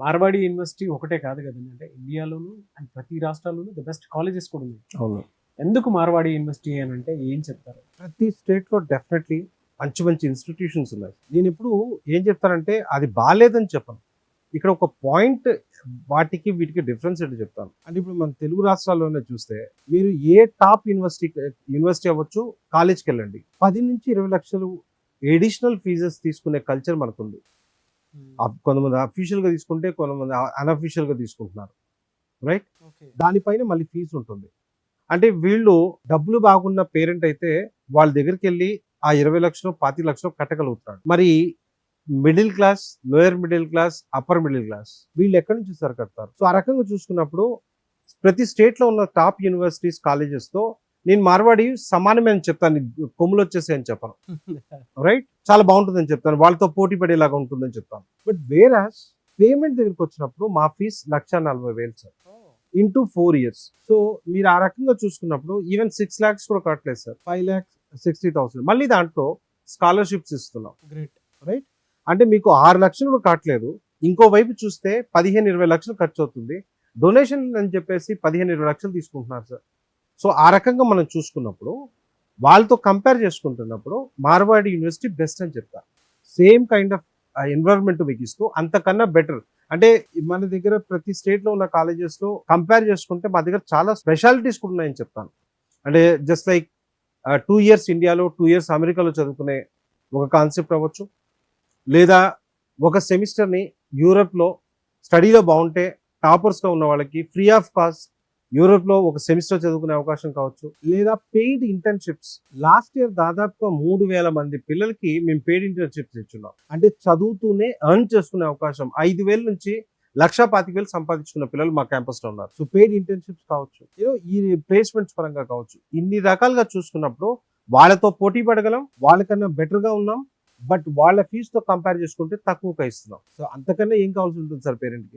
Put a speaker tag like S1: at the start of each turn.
S1: Marwadi university ఒకటే కాదు కదండి. అంటే ఇండియాలోను అండ్ ప్రతి రాష్ట్రాల్లోనూ ద బెస్ట్ కాలేజెస్ కూడా ఉన్నాయి.
S2: అవును.
S1: ఎందుకు మార్వాడి యూనివర్సిటీ అని అంటే ఏం చెప్తారు?
S2: ప్రతి స్టేట్లో డెఫినెట్లీ మంచి మంచి ఇన్స్టిట్యూషన్స్ ఉన్నాయి. నేను ఇప్పుడు ఏం చెప్తానంటే అది బాగాలేదని చెప్పను. ఇక్కడ ఒక పాయింట్ వాటికి వీటికి డిఫరెన్స్ ఏంటో చెప్తాను. అంటే ఇప్పుడు మన తెలుగు రాష్ట్రాల్లోనే చూస్తే మీరు ఏ టాప్ యూనివర్సిటీ అవ్వచ్చు, కాలేజ్కి వెళ్ళండి, 10 నుంచి 20 లక్షలు ఎడిషనల్ ఫీజెస్ తీసుకునే కల్చర్ మనకుంది. కొంతమంది అఫీషియల్గా తీసుకుంటే కొంతమంది అన్అఫీషియల్గా తీసుకుంటున్నారు, రైట్? దానిపైన మళ్ళీ ఫీజు ఉంటుంది. అంటే వీళ్ళు డబ్బులు బాగున్న పేరెంట్ అయితే వాళ్ళ దగ్గరికి వెళ్ళి ఆ 20 లక్షలు 25 లక్షలు కట్టగలుగుతాడు. మరి middle class, lower middle class, upper middle class వీళ్ళు ఎక్కడి నుంచి సరికడతారు? సో ఆ రకంగా చూసుకున్నప్పుడు ప్రతి స్టేట్ లో ఉన్న టాప్ యూనివర్సిటీస్ కాలేజెస్ తో నేను మార్వాడి సమానమే అని చెప్తాను, కొమ్ములు వచ్చేసి అని చెప్పను, రైట్? చాలా బాగుంటుందని చెప్తాను, వాళ్ళతో పోటీ పడేలాగా ఉంటుందని చెప్తాను. బట్ వేరాస్ పేమెంట్ దగ్గరికి వచ్చినప్పుడు మా fees 1,40,000 sir, into 4 years. So మీరు ఆ రకంగా చూసుకున్నప్పుడు ఈవెన్ 6 lakhs కూడా కట్టలేదు సార్, 5,60,000. మళ్ళీ దాంట్లో స్కాలర్షిప్స్ ఇస్తున్నాం,
S1: గ్రేట్.
S2: రైట్? అంటే మీకు 6 లక్షలు కూడా కట్టలేదు. ఇంకో వైపు చూస్తే 15-20 లక్షలు ఖర్చు అవుతుంది. డొనేషన్ అని చెప్పేసి 15-20 లక్షలు తీసుకుంటున్నారు సార్. సో ఆ రకంగా మనం చూసుకున్నప్పుడు వాళ్ళతో కంపేర్ చేసుకుంటున్నప్పుడు మార్వాడి యూనివర్సిటీ బెస్ట్ అని చెప్తారు. సేమ్ కైండ్ ఆఫ్ ఎన్విరాన్మెంట్ మీకు ఇస్తూ అంతకన్నా బెటర్. అంటే మన దగ్గర ప్రతి స్టేట్లో ఉన్న కాలేజెస్లో కంపేర్ చేసుకుంటే మా దగ్గర చాలా స్పెషాలిటీస్ కూడా ఉన్నాయని చెప్తాను. అంటే జస్ట్ లైక్ 2 years ఇండియాలో, 2 years అమెరికాలో చదువుకునే ఒక కాన్సెప్ట్ అవ్వచ్చు, లేదా ఒక సెమిస్టర్ని యూరోప్లో స్టడీలో బాగుంటే టాపర్స్గా ఉన్న వాళ్ళకి ఫ్రీ ఆఫ్ కాస్ట్ యూరోప్లో ఒక సెమిస్టర్ చదువుకునే అవకాశం కావచ్చు, లేదా పెయిడ్ ఇంటర్న్షిప్స్. లాస్ట్ ఇయర్ దాదాపుగా 3,000 మంది పిల్లలకి మేము పెయిడ్ ఇంటర్న్షిప్స్ ఇచ్చున్నాం. అంటే చదువుతూనే ఎర్న్ చేసుకునే అవకాశం. 5,000 నుంచి 1,25,000 సంపాదించుకున్న పిల్లలు మా క్యాంపస్లో ఉన్నారు. సో పెయిడ్ ఇంటర్న్షిప్స్ కావచ్చు, ఈ ప్లేస్మెంట్స్ పరంగా కావచ్చు, ఇన్ని రకాలుగా చూసుకున్నప్పుడు వాళ్ళతో పోటీ పడగలం, వాళ్ళకన్నా బెటర్గా ఉన్నాం. బట్ వాళ్ళ ఫీజుతో కంపేర్ చేసుకుంటే తక్కువగా ఇస్తున్నాం. సో అంతకన్నా ఏం కావాల్సి ఉంటుంది సార్ పేరెంట్కి?